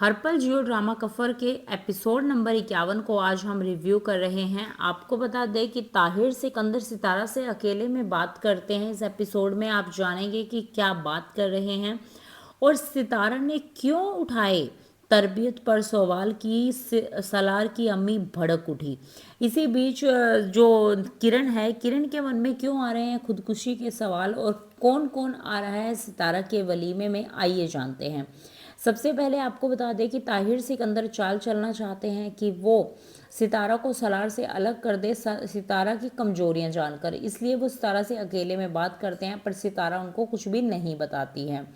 हर्पल जियो drama कफर के episode number 51 को आज हम रिव्यू कर रहे हैं। आपको बता दें कि ताहिर सिकंदर सितारा से अकेले में बात करते हैं। इस एपिसोड में आप जानेंगे कि क्या बात कर रहे हैं और सितारा ने क्यों उठाए तरबियत पर सवाल की। सलार की अम्मी भड़क उठी। इसी बीच जो किरण है, किरण के मन में क्यों आ रहे हैं खुदकुशी के सवाल और कौन कौन आ रहा है सितारा के वलीमे में, आइए जानते हैं। सबसे पहले आपको बता दें कि ताहिर सिकंदर चाल चलना चाहते हैं कि वो सितारा को सलार से अलग कर दे, सितारा की कमजोरियां जानकर। इसलिए वो सितारा से अकेले में बात करते हैं, पर सितारा उनको कुछ भी नहीं बताती है।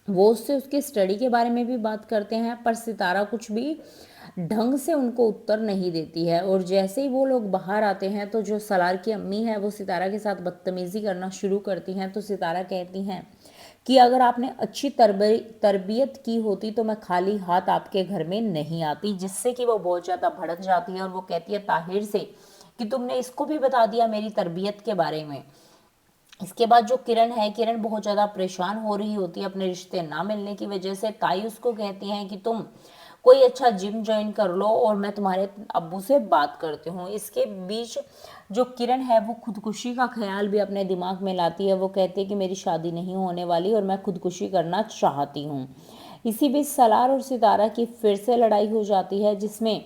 वो उससे उसके स्टडी के बारे में भी बात करते हैं, पर सितारा कुछ भी ढंग से उनको उत्तर नहीं देती है। और जैसे ही वो लोग बाहर आते हैं तो जो सलार की अम्मी है वो सितारा के साथ बदतमीजी करना शुरू करती हैं। तो सितारा कहती हैं कि अगर आपने अच्छी तरबियत की होती तो मैं खाली हाथ आपके घर में नहीं आती। जिससे कि वो बहुत ज़्यादा भड़क जाती है और वो कहती है ताहिर से कि तुमने इसको भी बता दिया मेरी तरबियत के बारे में। इसके बाद जो किरण है, किरण बहुत ज़्यादा परेशान हो रही होती है अपने रिश्ते ना मिलने की वजह से। ताई उसको कहती हैं कि तुम कोई अच्छा जिम ज्वाइन कर लो और मैं तुम्हारे अब्बू से बात करती हूँ। इसके बीच जो किरण है वो खुदकुशी का ख्याल भी अपने दिमाग में लाती है। वो कहती है कि मेरी शादी नहीं होने वाली और मैं खुदकुशी करना चाहती हूँ। इसी बीच सलार और सितारा की फिर से लड़ाई हो जाती है, जिसमें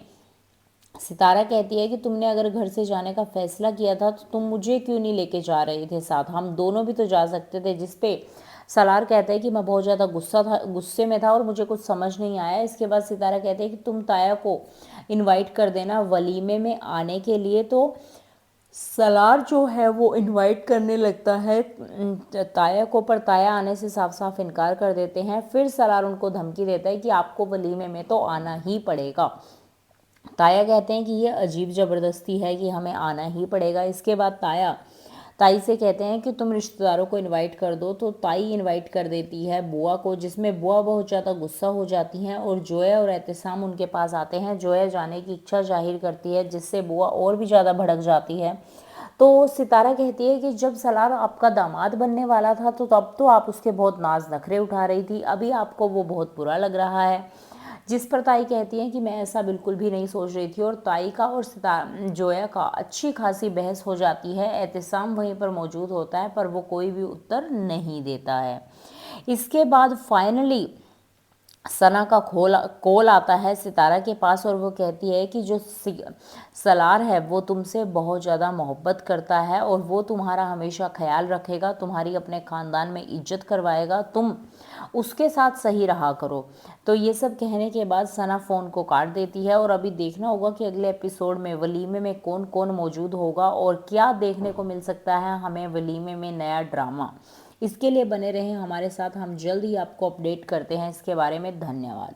सितारा कहती है कि तुमने अगर घर से जाने का फैसला किया था तो तुम मुझे क्यों नहीं लेके जा रहे थे साथ, हम दोनों भी तो जा सकते थे। जिस पे सलार कहता है कि मैं बहुत ज़्यादा गुस्से में था और मुझे कुछ समझ नहीं आया। इसके बाद सितारा कहते हैं कि तुम ताया को इनवाइट कर देना वलीमे में आने के लिए। तो सलार जो है वो इनवाइट करने लगता है ताया को, पर ताया आने से साफ साफ इनकार कर देते हैं। फिर सलार उनको धमकी देता है कि आपको वलीमे में तो आना ही पड़ेगा। ताया कहते हैं कि ये अजीब ज़बरदस्ती है कि हमें आना ही पड़ेगा। इसके बाद ताया ताई से कहते हैं कि तुम रिश्तेदारों को इनवाइट कर दो। तो ताई इनवाइट कर देती है बुआ को, जिसमें बुआ बहुत ज़्यादा गुस्सा हो जाती हैं और जोया और एहतसाम उनके पास आते हैं। जोया जाने की इच्छा जाहिर करती है, जिससे बुआ और भी ज़्यादा भड़क जाती है। तो सितारा कहती है कि जब सलार आपका दामाद बनने वाला था तो तब तो आप उसके बहुत नाज नखरे उठा रही थी, अभी आपको वो बहुत बुरा लग रहा है। जिस पर ताई कहती है कि मैं ऐसा बिल्कुल भी नहीं सोच रही थी। और ताई का और जोया का अच्छी खासी बहस हो जाती है। एहतसाम वहीं पर मौजूद होता है, पर वो कोई भी उत्तर नहीं देता है। इसके बाद फाइनली सना का कॉल आता है सितारा के पास और वो कहती है कि जो सलार है वो तुमसे बहुत ज़्यादा मोहब्बत करता है और वो तुम्हारा हमेशा ख्याल रखेगा, तुम्हारी अपने ख़ानदान में इज्जत करवाएगा, तुम उसके साथ सही रहा करो। तो ये सब कहने के बाद सना फ़ोन को काट देती है। और अभी देखना होगा कि अगले एपिसोड में वलीमे में कौन कौन मौजूद होगा और क्या देखने को मिल सकता है हमें वलीमे में नया ड्रामा। इसके लिए बने रहें हमारे साथ, हम जल्द ही आपको अपडेट करते हैं इसके बारे में। धन्यवाद।